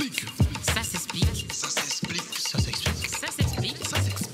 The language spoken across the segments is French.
s'explique. Ça s'explique. Ça s'explique. Ça s'explique. Ça s'explique. Ça s'explique.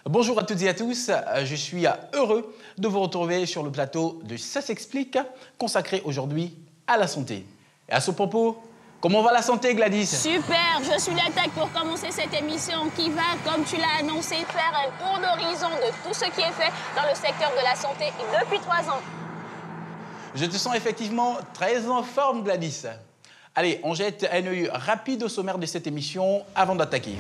Bonjour à toutes et à tous, je suis heureux de vous retrouver sur le plateau de Ça s'explique, consacré aujourd'hui à la santé. Et à ce propos, comment va la santé, Gladys? Super, je suis l'attaque pour commencer cette émission qui va, comme tu l'as annoncé, faire un tour d'horizon de tout ce qui est fait dans le secteur de la santé depuis 3 ans. Je te sens effectivement très en forme, Gladys. Allez, on jette un œil rapide au sommaire de cette émission avant d'attaquer.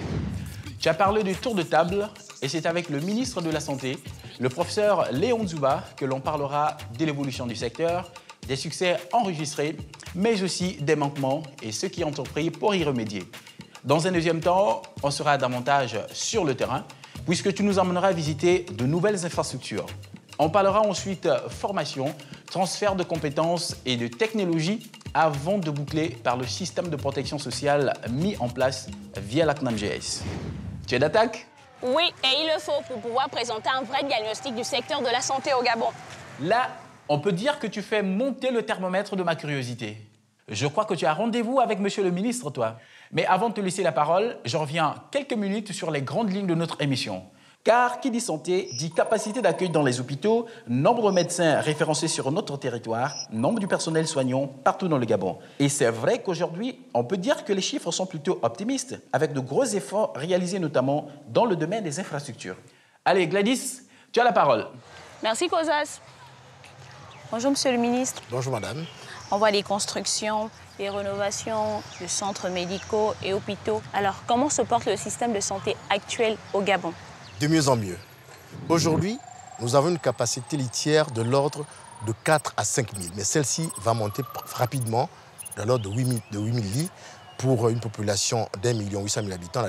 Tu as parlé du tour de table et c'est avec le ministre de la Santé, le professeur Léon Nzouba, que l'on parlera de l'évolution du secteur, des succès enregistrés, mais aussi des manquements et ce qui est entrepris pour y remédier. Dans un deuxième temps, on sera davantage sur le terrain, puisque tu nous emmèneras visiter de nouvelles infrastructures. On parlera ensuite formation, transfert de compétences et de technologies avant de boucler par le système de protection sociale mis en place via la CNAMGS. Tu es d'attaque? Oui, et il le faut pour pouvoir présenter un vrai diagnostic du secteur de la santé au Gabon. Là, on peut dire que tu fais monter le thermomètre de ma curiosité. Je crois que tu as rendez-vous avec monsieur le ministre, toi. Mais avant de te laisser la parole, je reviens quelques minutes sur les grandes lignes de notre émission. Car qui dit santé dit capacité d'accueil dans les hôpitaux, nombre de médecins référencés sur notre territoire, nombre du personnel soignant partout dans le Gabon. Et c'est vrai qu'aujourd'hui, on peut dire que les chiffres sont plutôt optimistes, avec de gros efforts réalisés notamment dans le domaine des infrastructures. Allez, Gladys, tu as la parole. Merci, Kozas. Bonjour, monsieur le ministre. Bonjour, madame. On voit les constructions, les rénovations de centres médicaux et hôpitaux. Alors, comment se porte le système de santé actuel au Gabon? De mieux en mieux. Aujourd'hui, nous avons une capacité litière de l'ordre de 4 à 5 000, mais celle-ci va monter rapidement de l'ordre de 8 000 lits pour une population d'1,8 million habitants.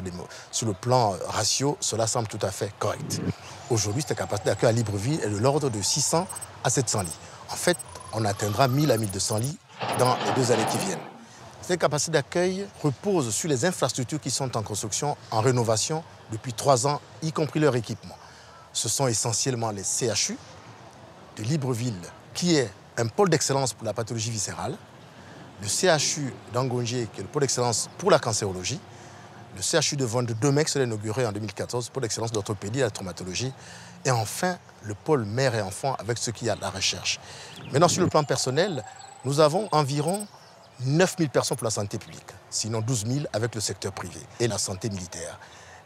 Sur le plan ratio, cela semble tout à fait correct. Aujourd'hui, cette capacité d'accueil à Libreville est de l'ordre de 600 à 700 lits. En fait, on atteindra 1000 à 1200 lits dans les 2 années qui viennent. Cette capacité d'accueil repose sur les infrastructures qui sont en construction, en rénovation depuis 3 ans, y compris leur équipement. Ce sont essentiellement les CHU de Libreville, qui est un pôle d'excellence pour la pathologie viscérale, le CHU d'Angongé, qui est le pôle d'excellence pour la cancérologie, le CHU de Vande-Domecq, qui s'est inauguré en 2014, pôle d'excellence d'orthopédie et de la traumatologie, et enfin le pôle mère et enfant avec ce qui a la recherche. Maintenant, sur le plan personnel, nous avons environ 9 000 personnes pour la santé publique, sinon 12 000 avec le secteur privé et la santé militaire.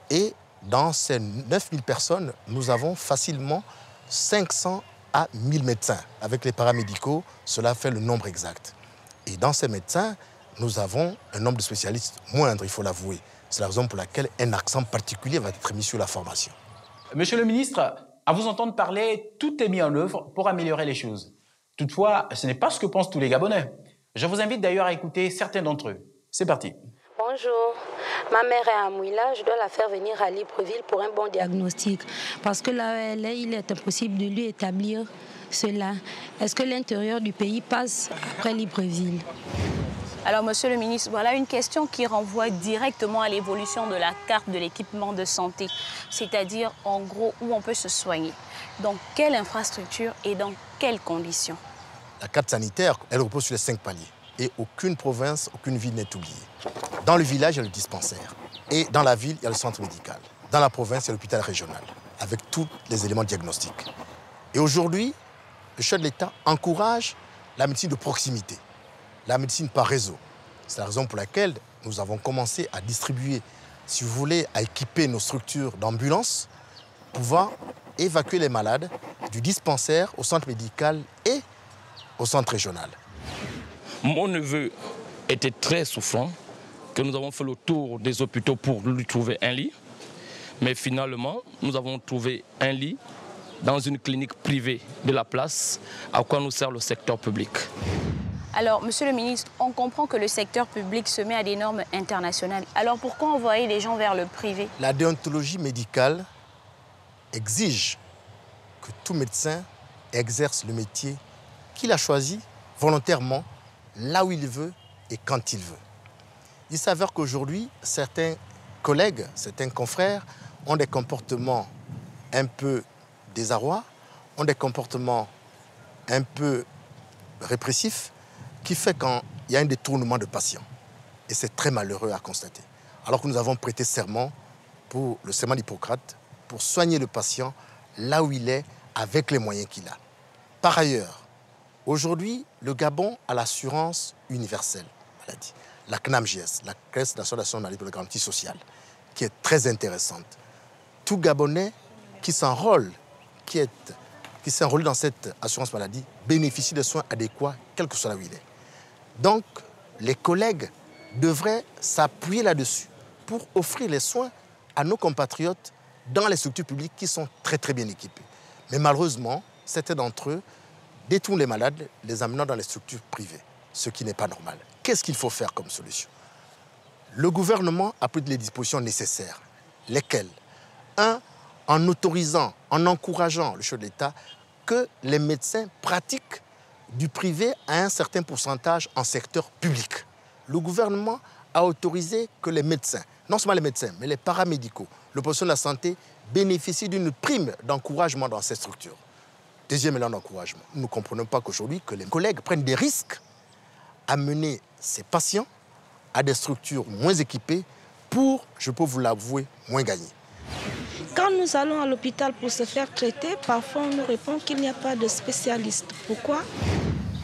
Et dans ces 9 000 personnes, nous avons facilement 500 à 1 000 médecins. Avec les paramédicaux, cela fait le nombre exact. Et dans ces médecins, nous avons un nombre de spécialistes moindre, il faut l'avouer. C'est la raison pour laquelle un accent particulier va être mis sur la formation. Monsieur le ministre, à vous entendre parler, tout est mis en œuvre pour améliorer les choses. Toutefois, ce n'est pas ce que pensent tous les Gabonais. Je vous invite d'ailleurs à écouter certains d'entre eux. C'est parti. Bonjour, ma mère est à Mouila, je dois la faire venir à Libreville pour un bon diagnostic. Parce que là, il est impossible de lui établir cela. Est-ce que l'intérieur du pays passe après Libreville? Alors, monsieur le ministre, voilà une question qui renvoie directement à l'évolution de la carte de l'équipement de santé, c'est-à-dire, en gros, où on peut se soigner. Dans quelle infrastructure et dans quelles conditions? La carte sanitaire, elle repose sur les 5 paliers. Et aucune province, aucune ville n'est oubliée. Dans le village, il y a le dispensaire. Et dans la ville, il y a le centre médical. Dans la province, il y a l'hôpital régional, avec tous les éléments diagnostiques. Et aujourd'hui, le chef de l'État encourage la médecine de proximité, la médecine par réseau. C'est la raison pour laquelle nous avons commencé à distribuer, si vous voulez, à équiper nos structures d'ambulances, pouvant évacuer les malades du dispensaire au centre médical et au centre régional. Mon neveu était très souffrant, que nous avons fait le tour des hôpitaux pour lui trouver un lit. Mais finalement, nous avons trouvé un lit dans une clinique privée de la place, à quoi nous sert le secteur public. Alors, monsieur le ministre, on comprend que le secteur public se met à des normes internationales. Alors pourquoi envoyer les gens vers le privé? La déontologie médicale exige que tout médecin exerce le métier qu'il a choisi volontairement, là où il veut et quand il veut. Il s'avère qu'aujourd'hui, certains collègues, certains confrères ont des comportements un peu désarrois, ont des comportements un peu répressifs, qui fait qu'il y a un détournement de patients. Et c'est très malheureux à constater. Alors que nous avons prêté serment pour le serment d'Hippocrate, pour soigner le patient là où il est, avec les moyens qu'il a. Par ailleurs, aujourd'hui, le Gabon a l'assurance universelle maladie, la CNAMGS, la Caisse nationale d'assurance maladie pour la garantie sociale, qui est très intéressante. Tout Gabonais qui s'enrôle, qui s'enrôle dans cette assurance maladie, bénéficie de soins adéquats, quel que soit là où il est. Donc, les collègues devraient s'appuyer là-dessus pour offrir les soins à nos compatriotes dans les structures publiques qui sont très très bien équipées. Mais malheureusement, certains d'entre eux détournent les malades, les amenant dans les structures privées, ce qui n'est pas normal. Qu'est-ce qu'il faut faire comme solution? Le gouvernement a pris les dispositions nécessaires. Lesquelles? 1, en autorisant, en encourageant le chef de l'État que les médecins pratiquent du privé à un certain pourcentage en secteur public. Le gouvernement a autorisé que les médecins, non seulement les médecins, mais les paramédicaux, le professionnel de la santé, bénéficient d'une prime d'encouragement dans ces structures. Deuxième élément d'encouragement. Nous ne comprenons pas qu'aujourd'hui, que les collègues prennent des risques à mener ces patients à des structures moins équipées pour, je peux vous l'avouer, moins gagner. Quand nous allons à l'hôpital pour se faire traiter, parfois on nous répond qu'il n'y a pas de spécialiste. Pourquoi?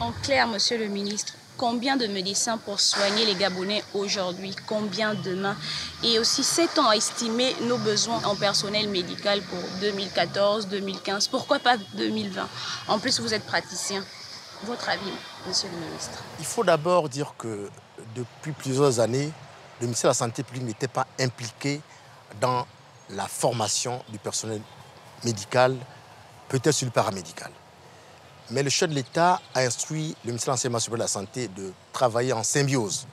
En clair, monsieur le ministre, combien de médecins pour soigner les Gabonais aujourd'hui? Combien demain? Et aussi, sait-on à estimer nos besoins en personnel médical pour 2014, 2015? Pourquoi pas 2020? En plus, vous êtes praticien. Votre avis, monsieur le ministre? Il faut d'abord dire que depuis plusieurs années, le ministère de la Santé publique n'était pas impliqué dans la formation du personnel médical, peut-être sur le paramédical. Mais le chef de l'État a instruit le ministère de l'Enseignement supérieur de la Santé de travailler en symbiose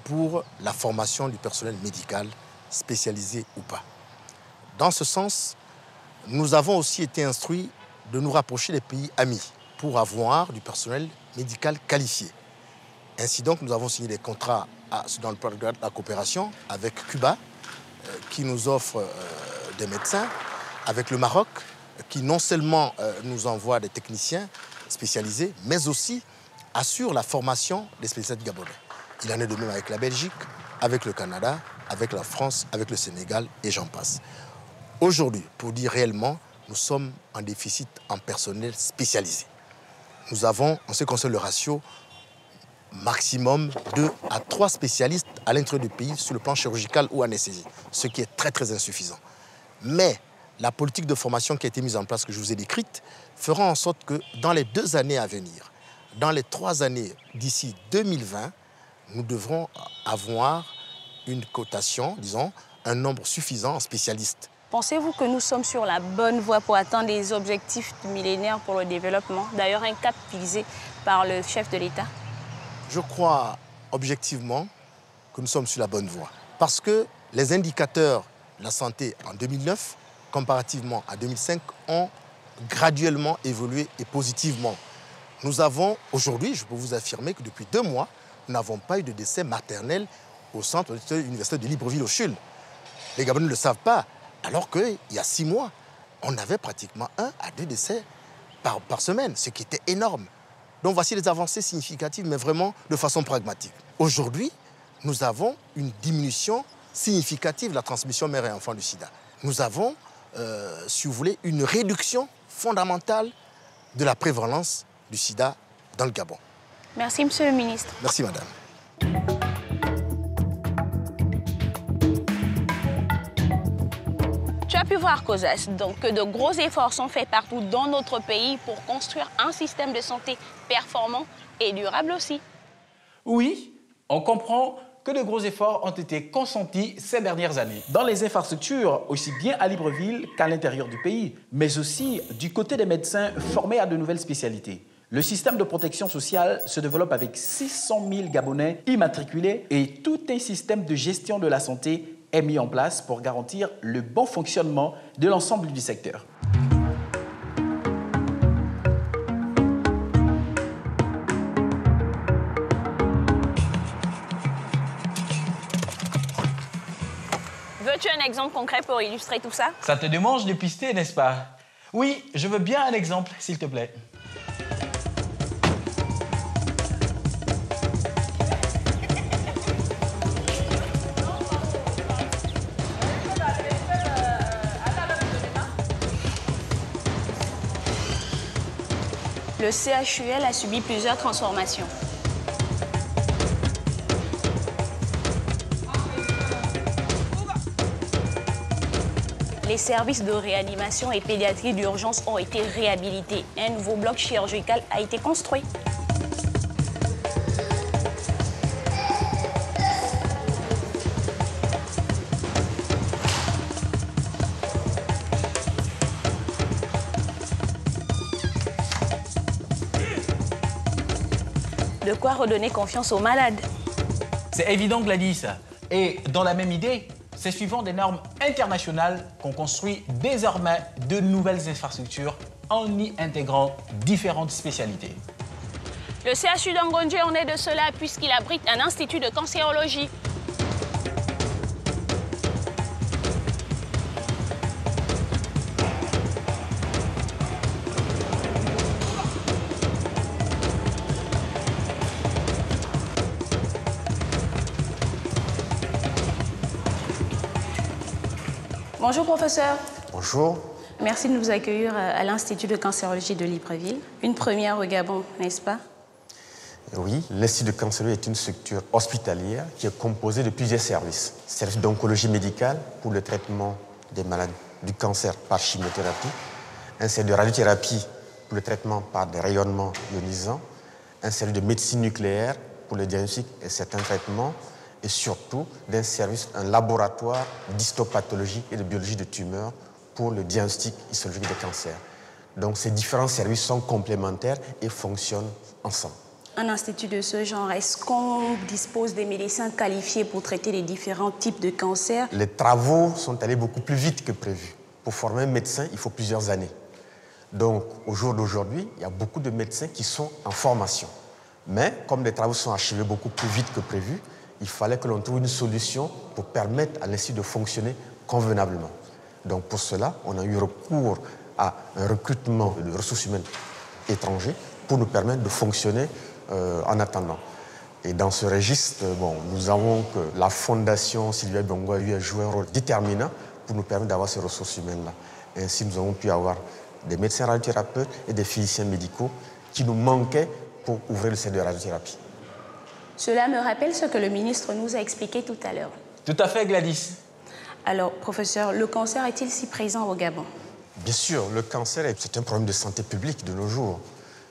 pour la formation du personnel médical, spécialisé ou pas. Dans ce sens, nous avons aussi été instruits de nous rapprocher des pays amis pour avoir du personnel médical qualifié. Ainsi donc, nous avons signé des contrats dans le programme de la coopération avec Cuba, qui nous offre des médecins, avec le Maroc, qui non seulement nous envoie des techniciens spécialisés, mais aussi assure la formation des spécialistes gabonais. Il en est de même avec la Belgique, avec le Canada, avec la France, avec le Sénégal et j'en passe. Aujourd'hui, pour dire réellement, nous sommes en déficit en personnel spécialisé. Nous avons, en ce qui concerne le ratio, maximum 2 à 3 spécialistes à l'intérieur du pays sur le plan chirurgical ou anesthésie, ce qui est très très insuffisant. Mais la politique de formation qui a été mise en place, que je vous ai décrite, fera en sorte que dans les 2 années à venir, dans les 3 années d'ici 2020, nous devrons avoir une cotation, disons, un nombre suffisant en spécialistes. Pensez-vous que nous sommes sur la bonne voie pour atteindre les objectifs du millénaire pour le développement? D'ailleurs, un cap visé par le chef de l'État. Je crois objectivement que nous sommes sur la bonne voie. Parce que les indicateurs de la santé en 2009, comparativement à 2005, ont graduellement évolué et positivement. Nous avons aujourd'hui, je peux vous affirmer que depuis 2 mois, nous n'avons pas eu de décès maternel au centre universitaire de Libreville au CHUL. Les Gabonais ne le savent pas, alors qu'il y a 6 mois, on avait pratiquement 1 à 2 décès par semaine, ce qui était énorme. Donc voici les avancées significatives, mais vraiment de façon pragmatique. Aujourd'hui, nous avons une diminution significative de la transmission mère et enfant du sida. Nous avons, si vous voulez, une réduction fondamentale de la prévalence du sida dans le Gabon. Merci, monsieur le ministre. Merci, madame. Tu as pu voir, Cosas, donc, que de gros efforts sont faits partout dans notre pays pour construire un système de santé performant et durable aussi. Oui, on comprend que de gros efforts ont été consentis ces dernières années dans les infrastructures, aussi bien à Libreville qu'à l'intérieur du pays, mais aussi du côté des médecins formés à de nouvelles spécialités. Le système de protection sociale se développe avec 600 000 Gabonais immatriculés et tout un système de gestion de la santé est mis en place pour garantir le bon fonctionnement de l'ensemble du secteur. Veux-tu un exemple concret pour illustrer tout ça? Ça te démange de pister, n'est-ce pas? Oui, je veux bien un exemple, s'il te plaît. Le CHUL a subi plusieurs transformations. Les services de réanimation et pédiatrie d'urgence ont été réhabilités. Un nouveau bloc chirurgical a été construit. De quoi redonner confiance aux malades. C'est évident, Gladys. Et dans la même idée, c'est suivant des normes internationales qu'on construit désormais de nouvelles infrastructures en y intégrant différentes spécialités. Le CHU d'Angonje en est de cela puisqu'il abrite un institut de cancérologie. Bonjour professeur. Bonjour. Merci de nous accueillir à l'Institut de cancérologie de Libreville. Une première au Gabon, n'est-ce pas? Oui, l'Institut de cancérologie est une structure hospitalière qui est composée de plusieurs services. Service d'oncologie médicale pour le traitement des malades du cancer par chimiothérapie, un service de radiothérapie pour le traitement par des rayonnements ionisants, un service de médecine nucléaire pour le diagnostic et certains traitements, et surtout un laboratoire d'histopathologie et de biologie de tumeurs pour le diagnostic histologique des cancers. Donc ces différents services sont complémentaires et fonctionnent ensemble. Un institut de ce genre, est-ce qu'on dispose des médecins qualifiés pour traiter les différents types de cancers? Les travaux sont allés beaucoup plus vite que prévu. Pour former un médecin, il faut plusieurs années. Donc au jour d'aujourd'hui, il y a beaucoup de médecins qui sont en formation. Mais comme les travaux sont achevés beaucoup plus vite que prévu, il fallait que l'on trouve une solution pour permettre à l'Institut de fonctionner convenablement. Donc pour cela, on a eu recours à un recrutement de ressources humaines étrangers pour nous permettre de fonctionner en attendant. Et dans ce registre, nous avons que la Fondation Sylvia Bongo a joué un rôle déterminant pour nous permettre d'avoir ces ressources humaines-là. Ainsi, nous avons pu avoir des médecins radiothérapeutes et des physiciens médicaux qui nous manquaient pour ouvrir le service de radiothérapie. Cela me rappelle ce que le ministre nous a expliqué tout à l'heure. Tout à fait, Gladys. Alors, professeur, le cancer est-il si présent au Gabon? Bien sûr, le cancer, c'est un problème de santé publique de nos jours.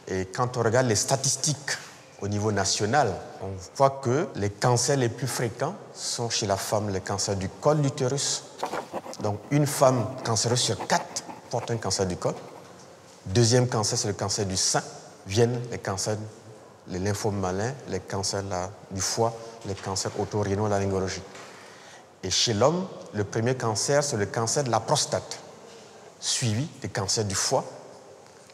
Et quand on regarde les statistiques au niveau national, on voit que les cancers les plus fréquents sont chez la femme, les cancers du col de l'utérus. Donc, une femme cancéreuse sur 4 porte un cancer du col. Deuxième cancer, c'est le cancer du sein. Viennent les cancers, les lymphomes malins, les cancers du foie, les cancers auto-rénaux, la laryngologie. Et chez l'homme, le premier cancer, c'est le cancer de la prostate, suivi des cancers du foie,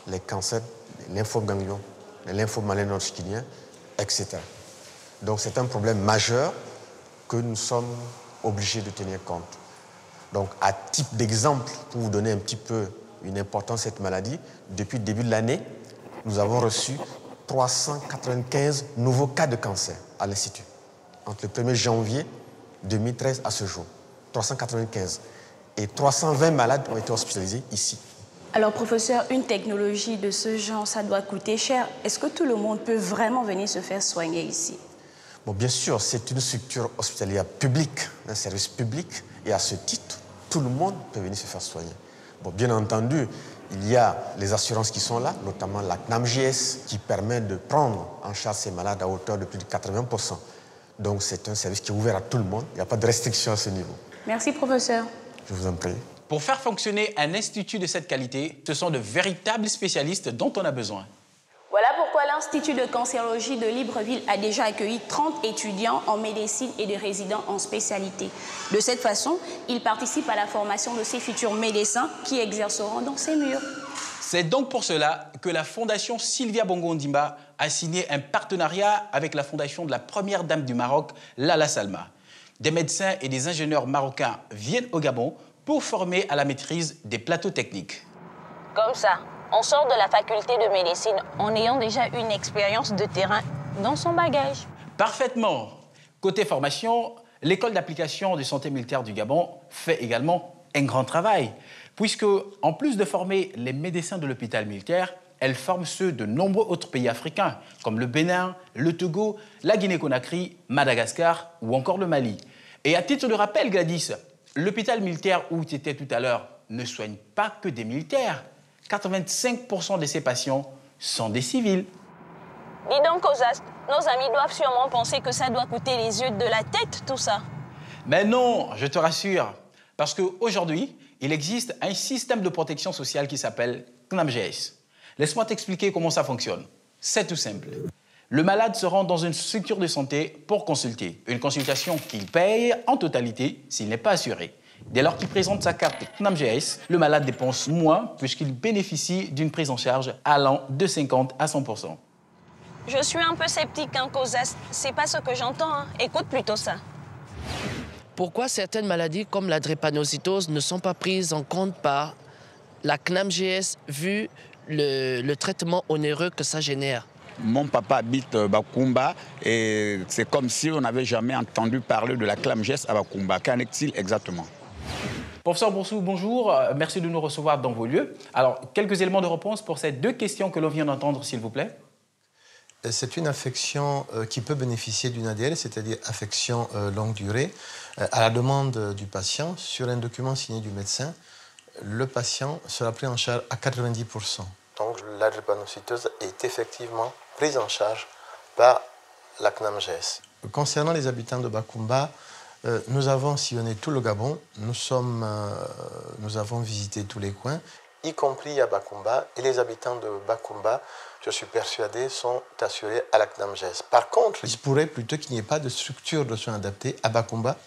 les cancers des lymphomes ganglions, les lymphomes malins non-hodgkiniens, etc. Donc c'est un problème majeur que nous sommes obligés de tenir compte. Donc à titre d'exemple, pour vous donner un petit peu une importance de cette maladie, depuis le début de l'année, nous avons reçu 395 nouveaux cas de cancer à l'Institut, entre le 1er janvier 2013 à ce jour. 395. Et 320 malades ont été hospitalisés ici. Alors, professeur, une technologie de ce genre, ça doit coûter cher. Est-ce que tout le monde peut vraiment venir se faire soigner ici? Bon, bien sûr, c'est une structure hospitalière publique, un service public, et à ce titre, tout le monde peut venir se faire soigner. Bon, bien entendu, il y a les assurances qui sont là, notamment la CNAMJS, qui permet de prendre en charge ces malades à hauteur de plus de 80%. Donc c'est un service qui est ouvert à tout le monde, il n'y a pas de restriction à ce niveau. Merci, professeur. Je vous en prie. Pour faire fonctionner un institut de cette qualité, ce sont de véritables spécialistes dont on a besoin. Voilà pourquoi l'Institut de cancérologie de Libreville a déjà accueilli 30 étudiants en médecine et des résidents en spécialité. De cette façon, ils participent à la formation de ces futurs médecins qui exerceront dans ces murs. C'est donc pour cela que la Fondation Sylvia Bongo Ondimba a signé un partenariat avec la fondation de la première dame du Maroc, Lala Salma. des médecins et des ingénieurs marocains viennent au Gabon pour former à la maîtrise des plateaux techniques. Comme ça, on sort de la faculté de médecine en ayant déjà une expérience de terrain dans son bagage. Parfaitement. Côté formation, l'école d'application de santé militaire du Gabon fait également un grand travail, puisque en plus de former les médecins de l'hôpital militaire, elle forme ceux de nombreux autres pays africains, comme le Bénin, le Togo, la Guinée-Conakry, Madagascar ou encore le Mali. Et à titre de rappel, Gladys, l'hôpital militaire où tu étais tout à l'heure ne soigne pas que des militaires. 85% de ses patients sont des civils. Dis donc, Ozas, nos amis doivent sûrement penser que ça doit coûter les yeux de la tête, tout ça. Mais non, je te rassure, parce qu'aujourd'hui, il existe un système de protection sociale qui s'appelle CNAMGS. Laisse-moi t'expliquer comment ça fonctionne. C'est tout simple. Le malade se rend dans une structure de santé pour consulter. Une consultation qu'il paye en totalité s'il n'est pas assuré. Dès lors qu'il présente sa carte CNAMGS, le malade dépense moins puisqu'il bénéficie d'une prise en charge allant de 50 à 100%. Je suis un peu sceptique, hein, Kozas. C'est pas ce que j'entends, hein. Écoute plutôt ça. Pourquoi certaines maladies comme la drépanocytose ne sont pas prises en compte par la CNAMGS vu le traitement onéreux que ça génère? Mon papa habite Bakoumba et c'est comme si on n'avait jamais entendu parler de la CNAMGS à Bakoumba. Qu'en est-il exactement? Professeur Boursou, bonjour. Merci de nous recevoir dans vos lieux. Alors, quelques éléments de réponse pour ces deux questions que l'on vient d'entendre, s'il vous plaît. C'est une affection qui peut bénéficier d'une ADL, c'est-à-dire affection longue durée, à la demande du patient. Sur un document signé du médecin, le patient sera pris en charge à 90%. Donc la drépanocytose est effectivement prise en charge par la CNAMGS. Concernant les habitants de Bakoumba, nous avons sillonné tout le Gabon, nous avons visité tous les coins, y compris à Bakoumba, et les habitants de Bakoumba, je suis persuadé, sont assurés à la CNAMGS. Par contre, il se pourrait plutôt qu'il n'y ait pas de structure de soins adaptée à Bakoumba,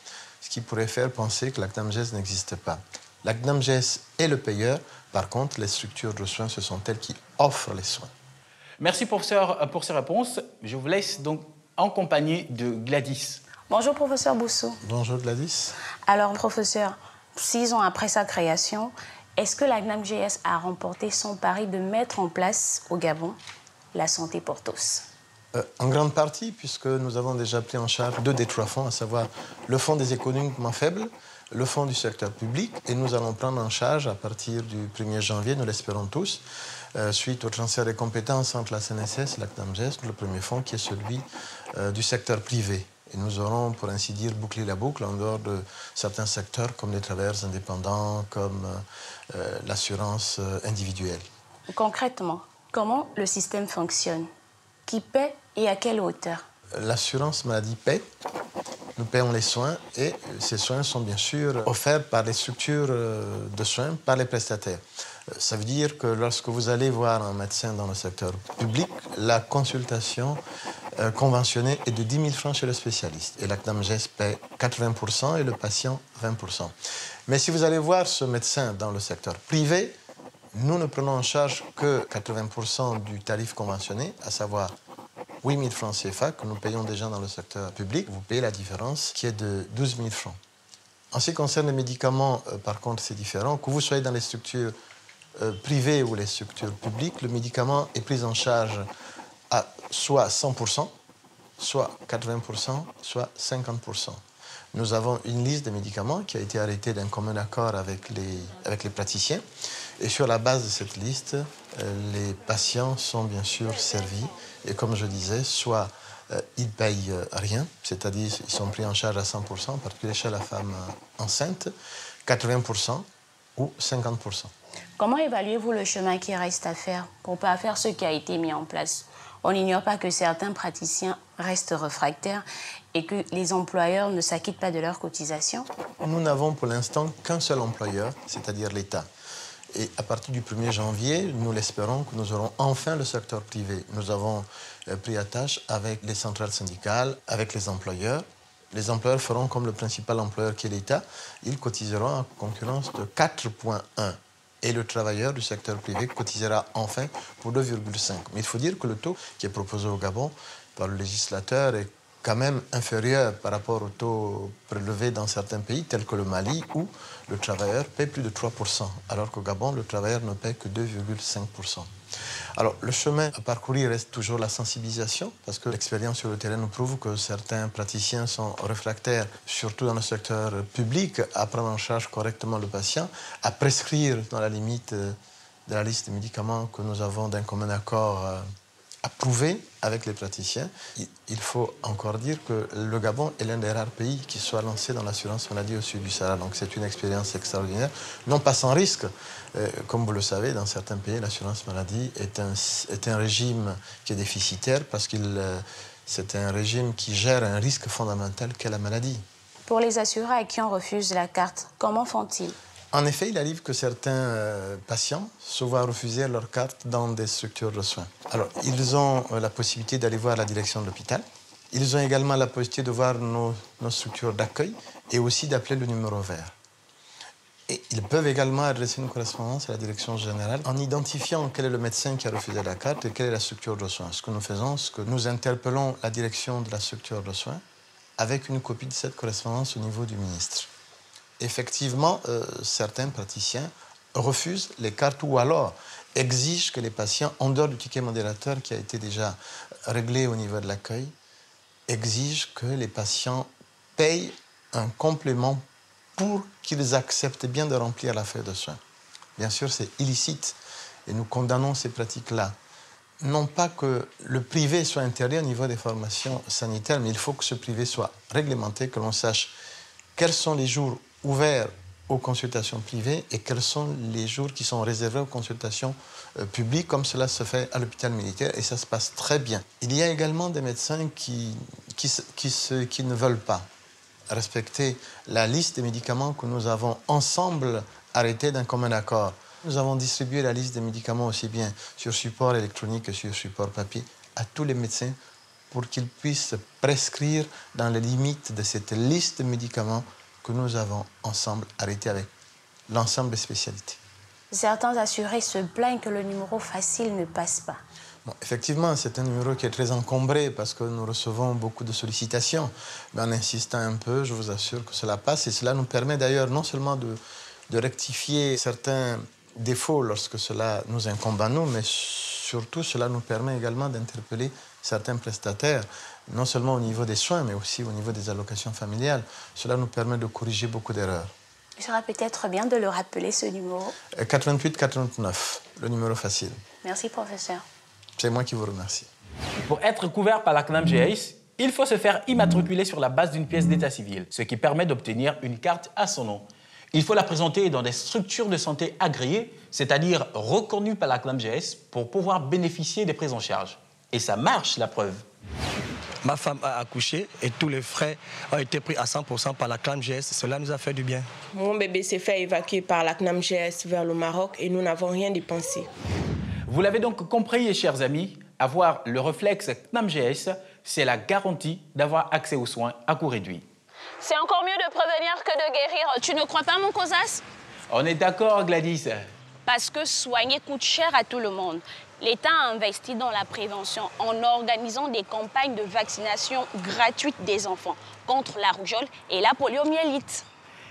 ce qui pourrait faire penser que la CNAMGS n'existe pas. La CNAMGS est le payeur, par contre, les structures de soins, ce sont elles qui offrent les soins. Merci, professeur, pour ces réponses. Je vous laisse donc en compagnie de Gladys. Bonjour, professeur Boussou. Bonjour, Gladys. Alors, professeur, 6 ans après sa création, est-ce que la CNAMGS a remporté son pari de mettre en place au Gabon la santé pour tous? En grande partie, puisque nous avons déjà pris en charge 2 des 3 fonds, à savoir le fonds des économiquement faibles, le fonds du secteur public, et nous allons prendre en charge à partir du 1er janvier, nous l'espérons tous, suite au transfert des compétences entre la CNSS et la CNAMGS, le premier fonds qui est celui du secteur privé. Et nous aurons, pour ainsi dire, bouclé la boucle en dehors de certains secteurs comme les travailleurs indépendants, comme l'assurance individuelle. Concrètement, comment le système fonctionne? Qui paie et à quelle hauteur? L'assurance maladie paie. Nous payons les soins et ces soins sont bien sûr offerts par les structures de soins, par les prestataires. Ça veut dire que lorsque vous allez voir un médecin dans le secteur public, la consultation conventionnée est de 10 000 francs chez le spécialiste. Et la CNAMGS paie 80% et le patient 20%. Mais si vous allez voir ce médecin dans le secteur privé, nous ne prenons en charge que 80% du tarif conventionné, à savoir 8 000 francs CFA que nous payons déjà dans le secteur public. Vous payez la différence qui est de 12 000 francs. En ce qui concerne les médicaments, par contre, c'est différent. Que vous soyez dans les structures privées ou les structures publiques, le médicament est pris en charge à soit 100%, soit 80%, soit 50%. Nous avons une liste de médicaments qui a été arrêtée d'un commun accord avec les praticiens. Et sur la base de cette liste, les patients sont bien sûr servis. Et comme je disais, soit ils ne payent rien, c'est-à-dire ils sont pris en charge à 100%, en particulier chez la femme enceinte, 80% ou 50%. Comment évaluez-vous le chemin qui reste à faire pour parfaire ce qui a été mis en place? On n'ignore pas que certains praticiens restent réfractaires et que les employeurs ne s'acquittent pas de leurs cotisations. Nous n'avons pour l'instant qu'un seul employeur, c'est-à-dire l'État. Et à partir du 1er janvier, nous l'espérons que nous aurons enfin le secteur privé. Nous avons pris attache avec les centrales syndicales, avec les employeurs. Les employeurs feront comme le principal employeur qui est l'État. Ils cotiseront en concurrence de 4,1. Et le travailleur du secteur privé cotisera enfin pour 2,5. Mais il faut dire que le taux qui est proposé au Gabon par le législateur est quand même inférieur par rapport au taux prélevé dans certains pays, tels que le Mali, où le travailleur paie plus de 3%, alors qu'au Gabon, le travailleur ne paie que 2,5%. Alors, le chemin à parcourir reste toujours la sensibilisation, parce que l'expérience sur le terrain nous prouve que certains praticiens sont réfractaires, surtout dans le secteur public, à prendre en charge correctement le patient, à prescrire dans la limite de la liste de médicaments que nous avons d'un commun accord approuvé avec les praticiens. Il faut encore dire que le Gabon est l'un des rares pays qui soit lancé dans l'assurance maladie au sud du Sahara. Donc c'est une expérience extraordinaire, non pas sans risque. Comme vous le savez, dans certains pays, l'assurance maladie est un régime qui est déficitaire parce que c'est un régime qui gère un risque fondamental qu'est la maladie. Pour les assurés à qui on refuse la carte, comment font-ils? En effet, il arrive que certains patients se voient refuser leur carte dans des structures de soins. Alors, ils ont la possibilité d'aller voir la direction de l'hôpital. Ils ont également la possibilité de voir nos structures d'accueil et aussi d'appeler le numéro vert. Et ils peuvent également adresser une correspondance à la direction générale en identifiant quel est le médecin qui a refusé la carte et quelle est la structure de soins. Ce que nous faisons, c'est que nous interpellons la direction de la structure de soins avec une copie de cette correspondance au niveau du ministre. Effectivement, certains praticiens refusent les cartes ou alors exigent que les patients, en dehors du ticket modérateur qui a été déjà réglé au niveau de l'accueil, exigent que les patients payent un complément pour qu'ils acceptent bien de remplir la feuille de soins. Bien sûr, c'est illicite et nous condamnons ces pratiques-là. Non pas que le privé soit interdit au niveau des formations sanitaires, mais il faut que ce privé soit réglementé, que l'on sache quels sont les jours ouverts aux consultations privées et quels sont les jours qui sont réservés aux consultations publiques, comme cela se fait à l'hôpital militaire, et ça se passe très bien. Il y a également des médecins qui ne veulent pas respecter la liste des médicaments que nous avons ensemble arrêtés d'un commun accord. Nous avons distribué la liste des médicaments aussi bien sur support électronique que sur support papier à tous les médecins pour qu'ils puissent prescrire dans les limites de cette liste de médicaments que nous avons ensemble arrêté avec l'ensemble des spécialités. Certains assurés se plaignent que le numéro facile ne passe pas. Bon, effectivement, c'est un numéro qui est très encombré parce que nous recevons beaucoup de sollicitations. Mais en insistant un peu, je vous assure que cela passe et cela nous permet d'ailleurs non seulement de rectifier certains défauts lorsque cela nous incombe à nous, mais surtout cela nous permet également d'interpeller certains prestataires, non seulement au niveau des soins, mais aussi au niveau des allocations familiales. Cela nous permet de corriger beaucoup d'erreurs. Il sera peut-être bien de le rappeler, ce numéro. 88-89, le numéro facile. Merci, professeur. C'est moi qui vous remercie. Pour être couvert par la CNAM-GS, il faut se faire immatriculer sur la base d'une pièce d'état civil, ce qui permet d'obtenir une carte à son nom. Il faut la présenter dans des structures de santé agréées, c'est-à-dire reconnues par la CNAM-GS, pour pouvoir bénéficier des prises en charge. Et ça marche, la preuve. Ma femme a accouché et tous les frais ont été pris à 100% par la CNAM-GS. Cela nous a fait du bien. Mon bébé s'est fait évacuer par la CNAM-GS vers le Maroc et nous n'avons rien dépensé. Vous l'avez donc compris, chers amis, avoir le réflexe CNAM-GS, c'est la garantie d'avoir accès aux soins à coût réduit. C'est encore mieux de prévenir que de guérir. Tu ne crois pas, mon Cosas? On est d'accord, Gladys. Parce que soigner coûte cher à tout le monde. L'État a investi dans la prévention en organisant des campagnes de vaccination gratuite des enfants contre la rougeole et la poliomyélite.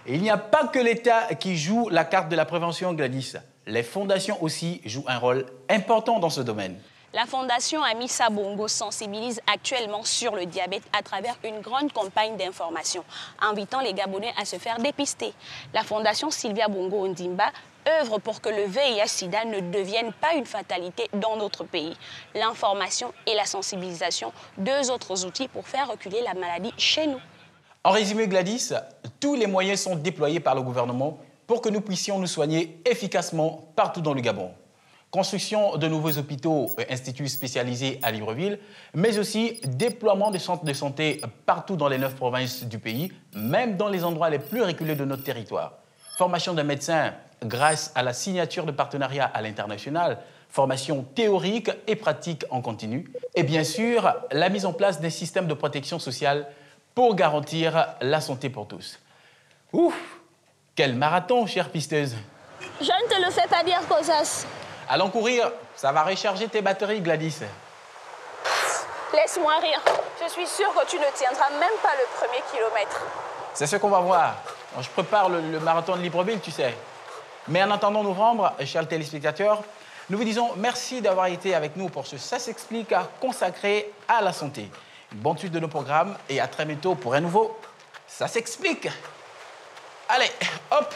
Et il n'y a pas que l'État qui joue la carte de la prévention, Gladys. Les fondations aussi jouent un rôle important dans ce domaine. La fondation Amissa Bongo sensibilise actuellement sur le diabète à travers une grande campagne d'information, invitant les Gabonais à se faire dépister. La fondation Sylvia Bongo Ondimba œuvre pour que le VIH-Sida ne devienne pas une fatalité dans notre pays. L'information et la sensibilisation, deux autres outils pour faire reculer la maladie chez nous. En résumé, Gladys, tous les moyens sont déployés par le gouvernement pour que nous puissions nous soigner efficacement partout dans le Gabon. Construction de nouveaux hôpitaux et instituts spécialisés à Libreville, mais aussi déploiement de centres de santé partout dans les 9 provinces du pays, même dans les endroits les plus reculés de notre territoire. Formation de médecins grâce à la signature de partenariats à l'international, formation théorique et pratique en continu, et bien sûr, la mise en place d'un système de protection sociale pour garantir la santé pour tous. Ouf! Quel marathon, chère pisteuse! Je ne te le fais pas dire, Cosas. Allons courir, ça va recharger tes batteries, Gladys. Laisse-moi rire. Je suis sûre que tu ne tiendras même pas le premier kilomètre. C'est ce qu'on va voir. Je prépare le marathon de Libreville, tu sais. Mais en attendant novembre, chers téléspectateurs, nous vous disons merci d'avoir été avec nous pour ce Ça s'explique consacré à la santé. Une bonne suite de nos programmes et à très bientôt pour un nouveau Ça s'explique. Allez, hop!